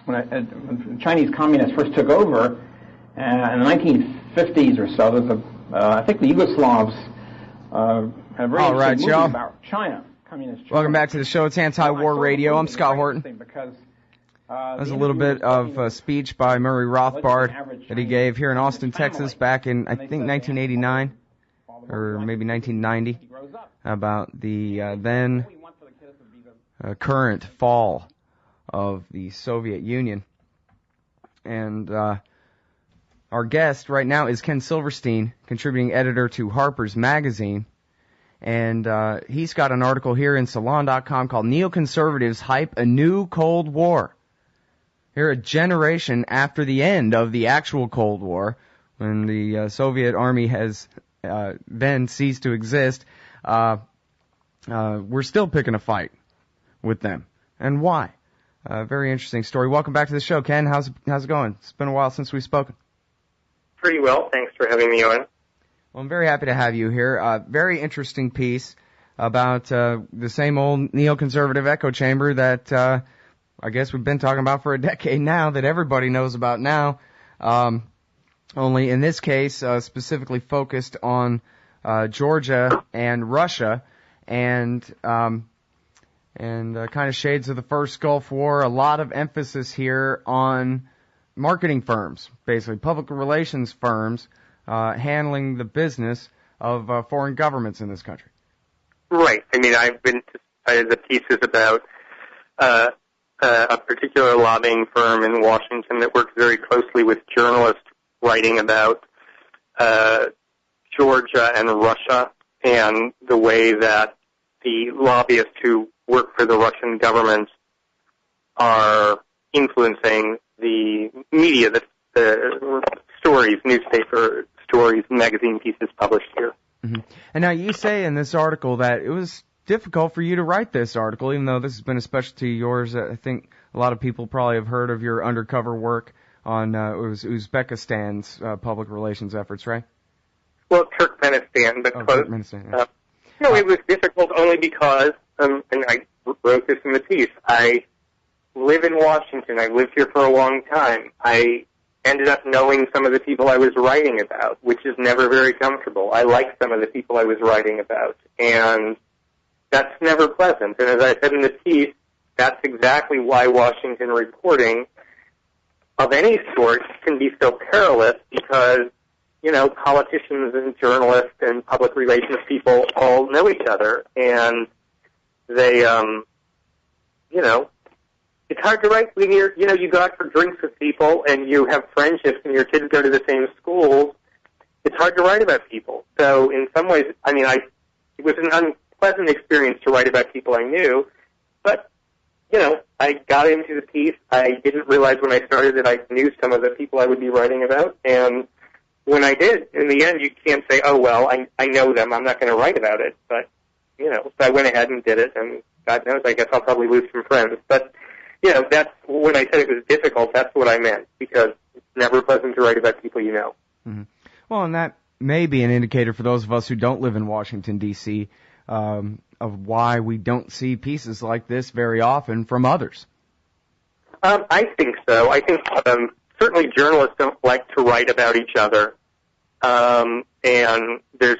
when the Chinese communists first took over in the 1950s or so, there's I think the Yugoslavs have very interesting movie about China, communist China. Welcome back to the show. It's Anti-War Radio. I'm Scott Horton. Because there's a little bit of a speech by Murray Rothbard that he gave here in Austin, Texas, back in, I think, 1989 or maybe 1990, about the then current fall of the Soviet Union. And our guest right now is Ken Silverstein, contributing editor to Harper's magazine. And he's got an article here in Salon.com called Neoconservatives Hype a New Cold War. Here, a generation after the end of the actual Cold War, when the Soviet Army has then ceased to exist, we're still picking a fight with them. And why? Very interesting story. Welcome back to the show, Ken. How's it going? It's been a while since we've spoken. Pretty well. Thanks for having me on. Well, I'm very happy to have you here. Very interesting piece about the same old neoconservative echo chamber that I guess we've been talking about for a decade now, that everybody knows about now. Only in this case, specifically focused on Georgia and Russia, and kind of shades of the first Gulf War. A lot of emphasis here on marketing firms, basically public relations firms, handling the business of foreign governments in this country. Right. I mean, I've been to the pieces about a particular lobbying firm in Washington that works very closely with journalists writing about Georgia and Russia, and the way that the lobbyists who work for the Russian government are influencing the media, the stories, newspaper stories, magazine pieces published here. Mm-hmm. And now you say in this article that it was difficult for you to write this article, even though this has been a specialty of yours. I think a lot of people probably have heard of your undercover work on Uzbekistan's public relations efforts, right? Well, Turkmenistan, but Turkmenistan, yeah. No, it was difficult only because, and I wrote this in the piece, I live in Washington. I've lived here for a long time. I ended up knowing some of the people I was writing about, which is never very comfortable. I like some of the people I was writing about, and that's never pleasant. And as I said in the piece, that's exactly why Washington reporting of any sort can be so perilous, because, you know, politicians and journalists and public relations people all know each other, and they, you know, it's hard to write when you're, you know, you go out for drinks with people and you have friendships and your kids go to the same schools. It's hard to write about people. So in some ways, I mean, it was an unpleasant experience to write about people I knew, but, you know, I got into the piece. I didn't realize when I started that I knew some of the people I would be writing about, and when I did, in the end, you can't say, oh, well, I know them, I'm not going to write about it, but, you know, so I went ahead and did it, and God knows, I guess I'll probably lose some friends, but, you know, that's, when I said it was difficult, that's what I meant, because it's never pleasant to write about people you know. Mm-hmm. Well, and that may be an indicator for those of us who don't live in Washington, D.C., of why we don't see pieces like this very often from others. I think so. I think certainly journalists don't like to write about each other, and there's,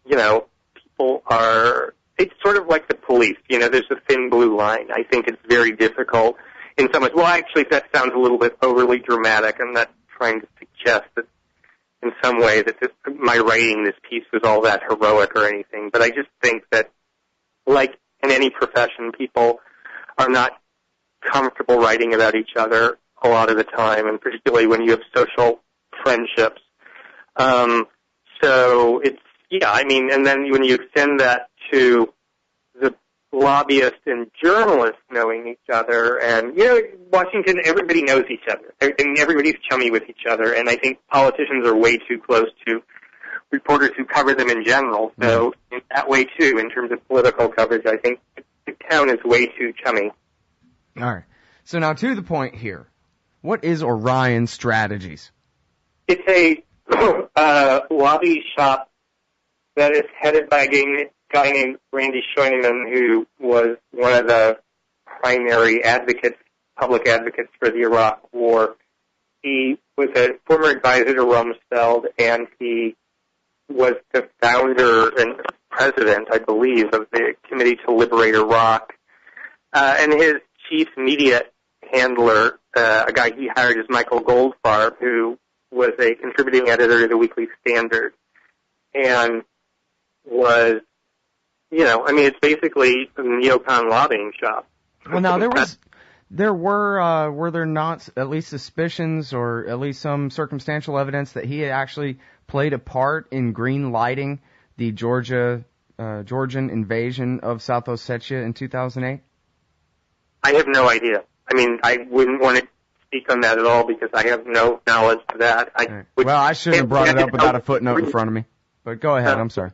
you know, people are, it's sort of like the police, you know, there's a thin blue line. I think it's very difficult in some ways. Well, actually, that sounds a little bit overly dramatic. I'm not trying to suggest that in some way that my writing this piece was all that heroic or anything, but I just think that, like in any profession, people are not comfortable writing about each other a lot of the time, and particularly when you have social friendships. So it's, yeah, I mean, and then when you extend that to the lobbyists and journalists knowing each other, and, you know, Washington, everybody knows each other, and everybody's chummy with each other, and I think politicians are way too close to reporters who cover them in general. So in that way, too, in terms of political coverage, I think the town is way too chummy. All right. So now to the point here. What is Orion Strategies? It's a lobby shop that is headed by a guy named Randy Scheunemann, who was one of the primary advocates public advocates for the Iraq War. He was a former advisor to Rumsfeld, and he was the founder and president, I believe, of the Committee to Liberate Iraq. And his chief media handler, a guy he hired, is Michael Goldfarb, who was a contributing editor to the Weekly Standard, and was, it's basically a neocon lobbying shop. Well, now were there not at least suspicions or at least some circumstantial evidence that he had actually played a part in green lighting the Georgian invasion of South Ossetia in 2008? I have no idea. I wouldn't want to speak on that at all because I have no knowledge of that. I shouldn't have brought it up without a footnote in front of me. But go ahead, I'm sorry.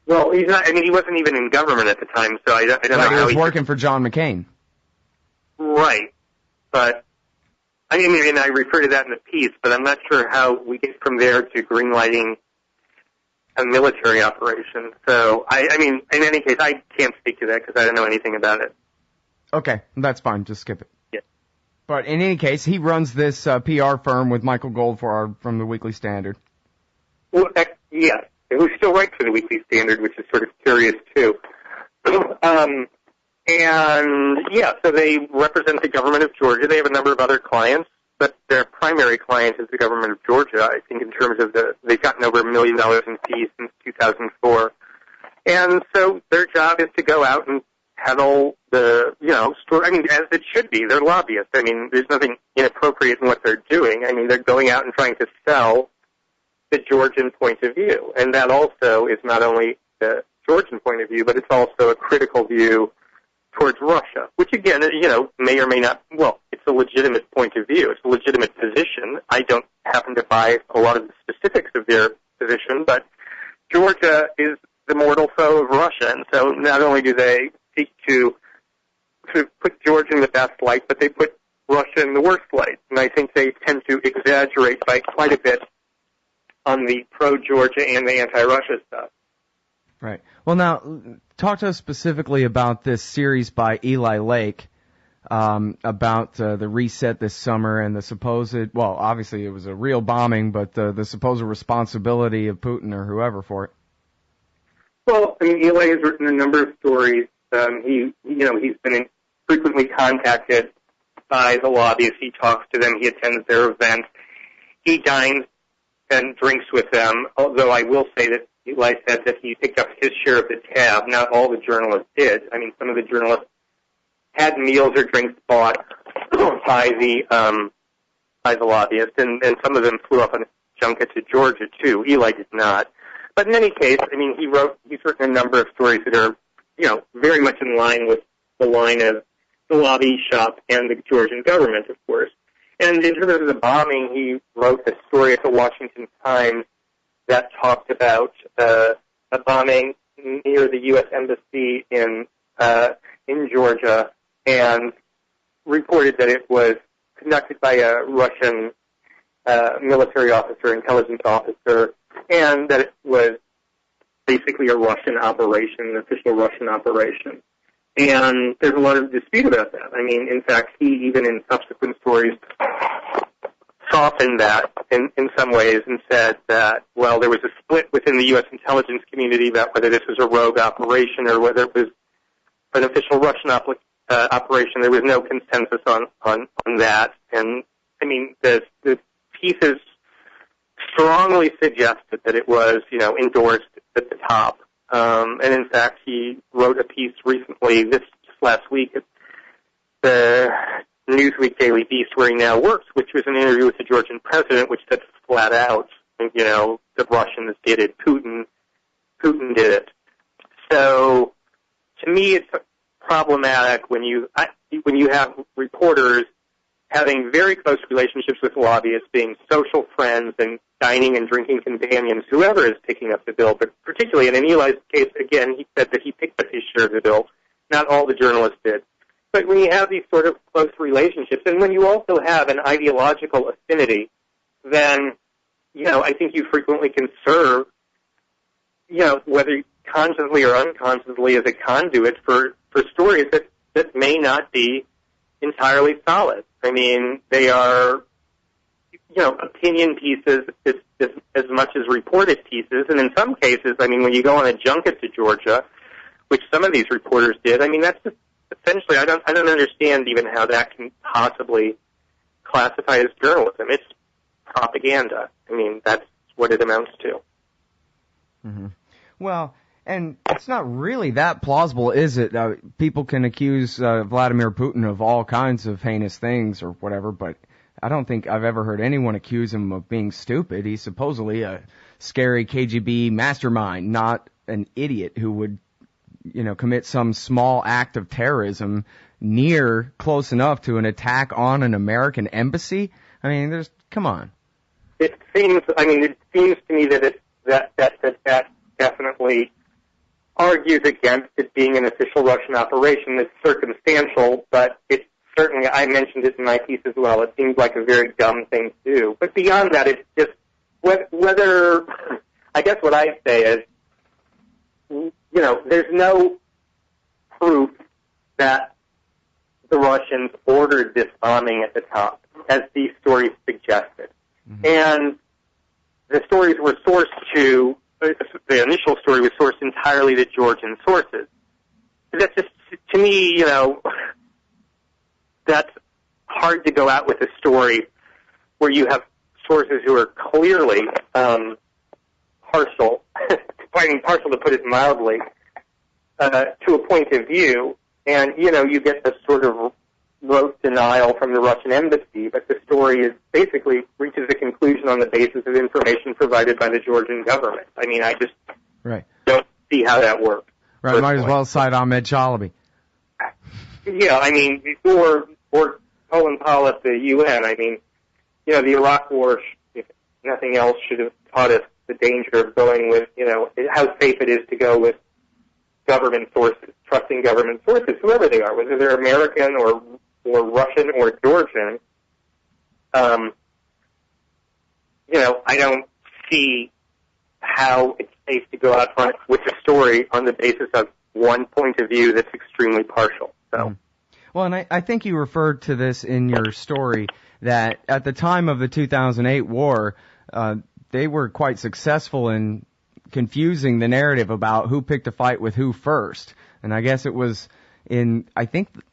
Well, he's not. He wasn't even in government at the time, so I don't know how he was working for John McCain. Right, but I refer to that in the piece, but I'm not sure how we get from there to greenlighting a military operation. So, in any case, I can't speak to that because I don't know anything about it. Okay, that's fine. Just skip it. Yeah. But in any case, he runs this PR firm with Michael Goldfarb from the Weekly Standard. Well, yeah, who still writes for the Weekly Standard, which is sort of curious too. So they represent the government of Georgia. They have a number of other clients, but their primary client is the government of Georgia. I think in terms of they've gotten over $1 million in fees since 2004. And so their job is to go out and peddle the, story. As it should be. They're lobbyists. There's nothing inappropriate in what they're doing. They're going out and trying to sell the Georgian point of view. And that also is not only the Georgian point of view, but it's also a critical view towards Russia, which again, may or may not, it's a legitimate point of view. It's a legitimate position. I don't happen to buy a lot of the specifics of their position, but Georgia is the mortal foe of Russia, and so not only do they seek to put Georgia in the best light, but they put Russia in the worst light. And I think they tend to exaggerate by quite a bit on the pro-Georgia and the anti-Russia stuff. Right. Well, now, talk to us specifically about this series by Eli Lake about the reset this summer and the supposed, obviously it was a real bombing, but the supposed responsibility of Putin or whoever for it. Well, Eli has written a number of stories. He's been frequently contacted by the lobbyists. He talks to them. He attends their events. He dines and drinks with them, although I will say that Eli said that he picked up his share of the tab. Not all the journalists did. Some of the journalists had meals or drinks bought by the lobbyists, and some of them flew off on a junket to Georgia too. Eli did not. But in any case, he's written a number of stories that are, very much in line with the line of the lobby shop and the Georgian government, of course. And in terms of the bombing, he wrote a story at the Washington Times that talked about a bombing near the U.S. Embassy in Georgia, and reported that it was conducted by a Russian military officer, intelligence officer, and that it was basically a Russian operation, an official Russian operation. And there's a lot of dispute about that. In fact, he even in subsequent stories softened that in some ways and said that, there was a split within the U.S. intelligence community about whether this was a rogue operation or whether it was an official Russian operation. There was no consensus on that. And, the pieces strongly suggested that it was, endorsed at the top. And in fact, he wrote a piece recently, last week, at the Newsweek Daily Beast, where he now works, which was an interview with the Georgian president, which said flat out, the Russians did it, Putin did it. So, to me, it's problematic when you have reporters having very close relationships with lobbyists, being social friends and dining and drinking companions, whoever is picking up the bill. But particularly in Eli's case, again, he said that he picked up his share of the bill. Not all the journalists did. But when you have these sort of close relationships, and when you also have an ideological affinity, then, I think you frequently can serve, whether consciously or unconsciously as a conduit for stories that may not be, entirely solid. I mean, they are, opinion pieces as much as reported pieces. And in some cases, I mean, when you go on a junket to Georgia, which some of these reporters did, I mean, that's just essentially, I don't understand even how that can possibly classify as journalism. It's propaganda. I mean, that's what it amounts to. Mm-hmm. Well, and it's not really that plausible, is it? People can accuse Vladimir Putin of all kinds of heinous things or whatever, but I don't think I've ever heard anyone accuse him of being stupid. He's supposedly a scary KGB mastermind, not an idiot who would, commit some small act of terrorism close enough to an attack on an American embassy. I mean, come on. It seems to me that that definitely argues against it being an official Russian operation. It's circumstantial, but it's certainly, I mentioned it in my piece as well, it seems like a very dumb thing to do. But beyond that, it's just whether, I guess what I say is, there's no proof that the Russians ordered this bombing at the top, as these stories suggested. Mm-hmm. And the stories were sourced the initial story was sourced entirely to Georgian sources. That's just, to me, that's hard to go out with a story where you have sources who are clearly partial, to put it mildly, to a point of view, and, you get this sort of rote denial from the Russian embassy, but the story basically reaches a conclusion on the basis of information provided by the Georgian government. I mean, I just don't see how that works. Right, might as well cite Ahmed Chalabi. Yeah, I mean, or Colin Powell at the UN. I mean, the Iraq War, if nothing else, should have taught us the danger of going with, how safe it is to go with government sources, trusting government sources, whoever they are, whether they're American or Russian or Georgian. I don't see how it's safe to go out front with a story on the basis of one point of view that's extremely partial. So. Well, and I think you referred to this in your story, that at the time of the 2008 war, they were quite successful in confusing the narrative about who picked a fight with who first. And I guess it was in,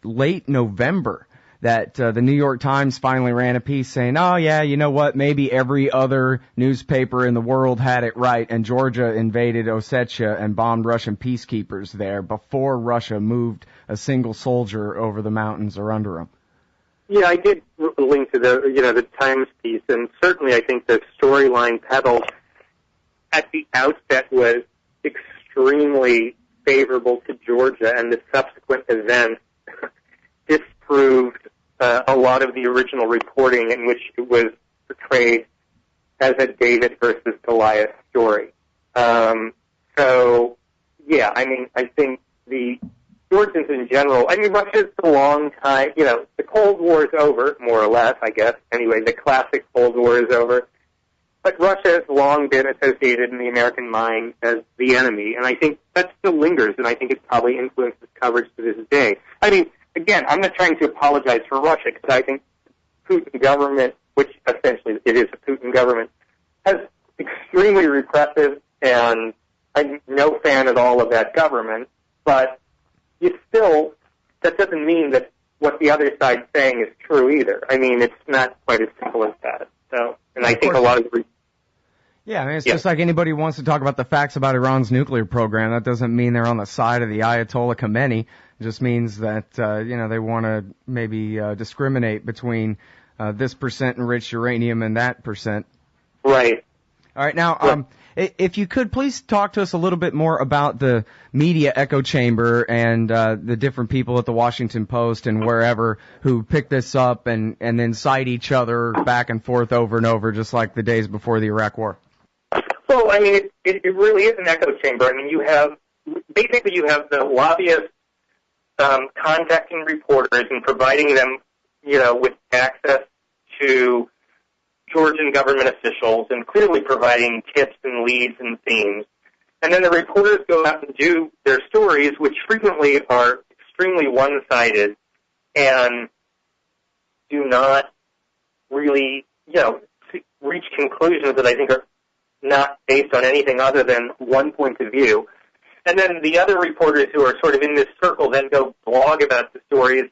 late November that the New York Times finally ran a piece saying, oh yeah, you know what, maybe every other newspaper in the world had it right, and Georgia invaded Ossetia and bombed Russian peacekeepers there before Russia moved a single soldier over the mountains or under them. Yeah, I did link to the Times piece, and certainly I think the storyline peddled at the outset was extremely favorable to Georgia, and the subsequent events disproved a lot of the original reporting in which it was portrayed as a David versus Goliath story. So, yeah, I think the Georgians in general, Russia's a long time, the Cold War is over, more or less, I guess. Anyway, the classic Cold War is over. But Russia has long been associated in the American mind as the enemy, and I think that still lingers, and I think it probably influences coverage to this day. Again, I'm not trying to apologize for Russia, because I think the Putin government, which essentially it is a Putin government, has extremely repressive, and I'm no fan at all of that government, but that doesn't mean that what the other side's saying is true either. It's not quite as simple as that. So, and I think a lot of it's just like anybody who wants to talk about the facts about Iran's nuclear program. That doesn't mean they're on the side of the Ayatollah Khomeini. It just means that, they want to maybe discriminate between this percent enriched uranium and that percent. Right. All right. Now, if you could please talk to us a little bit more about the media echo chamber and the different people at the Washington Post and wherever who pick this up and then cite each other back and forth over and over, just like the days before the Iraq War. Well, it really is an echo chamber. You have the lobbyists contacting reporters and providing them, with access to Georgian government officials and clearly providing tips and leads and themes. And then the reporters go out and do their stories, which frequently are extremely one-sided and do not really, reach conclusions that I think are not based on anything other than one point of view. And then the other reporters who are sort of in this circle then go blog about the stories.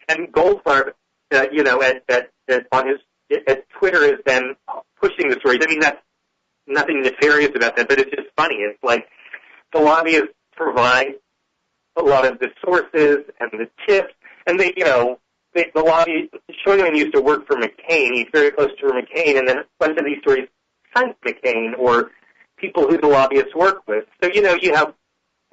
And Goldfarb, at Twitter is then pushing the stories. I mean, that's nothing nefarious about that, but it's just funny. It's like the lobbyists provide a lot of the sources and the tips, and the lobby, Scheunemann used to work for McCain. He's very close to McCain, and then a bunch of these stories sent McCain or people who the lobbyists work with. So, you have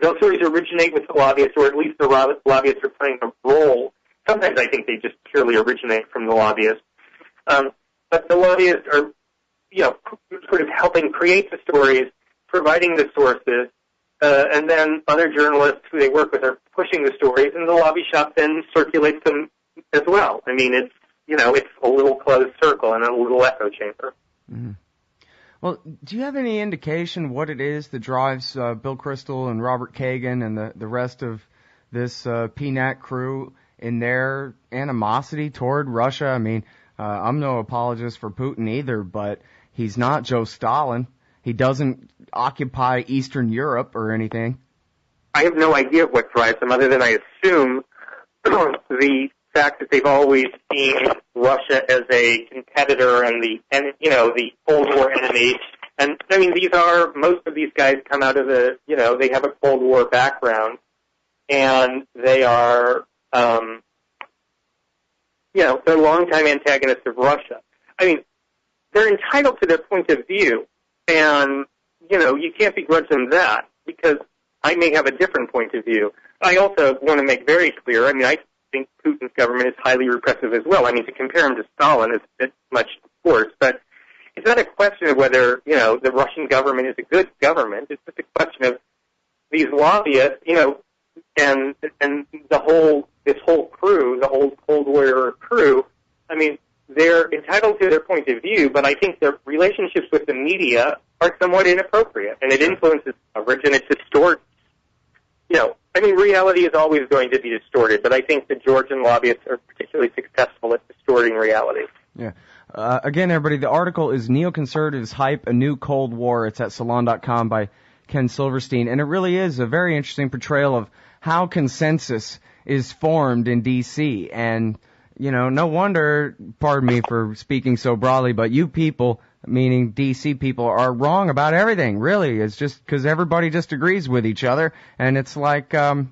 those stories originate with the lobbyists, or at least the lobbyists are playing a role. Sometimes I think they just purely originate from the lobbyists. But the lobbyists are, sort of helping create the stories, providing the sources, and then other journalists who they work with are pushing the stories, and the lobby shop then circulates them as well. I mean, it's a little closed circle and a little echo chamber. Mm-hmm. Well, do you have any indication what it is that drives Bill Kristol and Robert Kagan and the rest of this PNAC crew in their animosity toward Russia? I mean, I'm no apologist for Putin either, but he's not Joe Stalin. He doesn't occupy Eastern Europe or anything. I have no idea what drives them, other than I assume the fact that they've always seen Russia as a competitor and the Cold War enemy. And I mean, most of these guys come out of they have a Cold War background, and they are, they're longtime antagonists of Russia. I mean, they're entitled to their point of view, and, you can't begrudge them that, because I may have a different point of view. I also want to make very clear, I mean, I think Putin's government is highly repressive as well. I mean, to compare him to Stalin is a bit much, of course, but it's not a question of whether, the Russian government is a good government. It's just a question of these lobbyists, and this whole crew, the whole Cold War crew. I mean, they're entitled to their point of view, but I think their relationships with the media are somewhat inappropriate, and it influences coverage, and it distorts. I mean, reality is always going to be distorted, but I think the Georgian lobbyists are particularly successful at distorting reality. Yeah. Again, everybody, the article is Neoconservatives Hype, A New Cold War. It's at Salon.com by Ken Silverstein, and it really is a very interesting portrayal of how consensus is formed in D.C., and, no wonder, pardon me for speaking so broadly, but you people, meaning D.C. people, are wrong about everything, really. It's just because everybody just agrees with each other, and it's like, I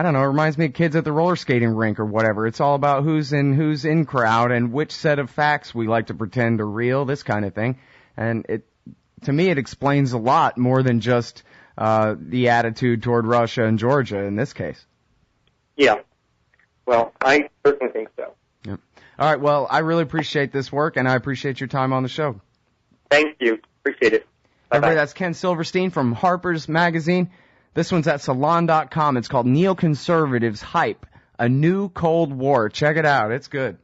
don't know, it reminds me of kids at the roller skating rink or whatever. It's all about who's in crowd and which set of facts we like to pretend are real, this kind of thing. And to me, it explains a lot more than just the attitude toward Russia and Georgia in this case. Yeah. Well, I certainly think so. Yeah. All right, well, I really appreciate this work, and I appreciate your time on the show. Thank you. Appreciate it. Bye-bye. Everybody, that's Ken Silverstein from Harper's Magazine. This one's at Salon.com. It's called Neoconservatives Hype, A New Cold War. Check it out. It's good.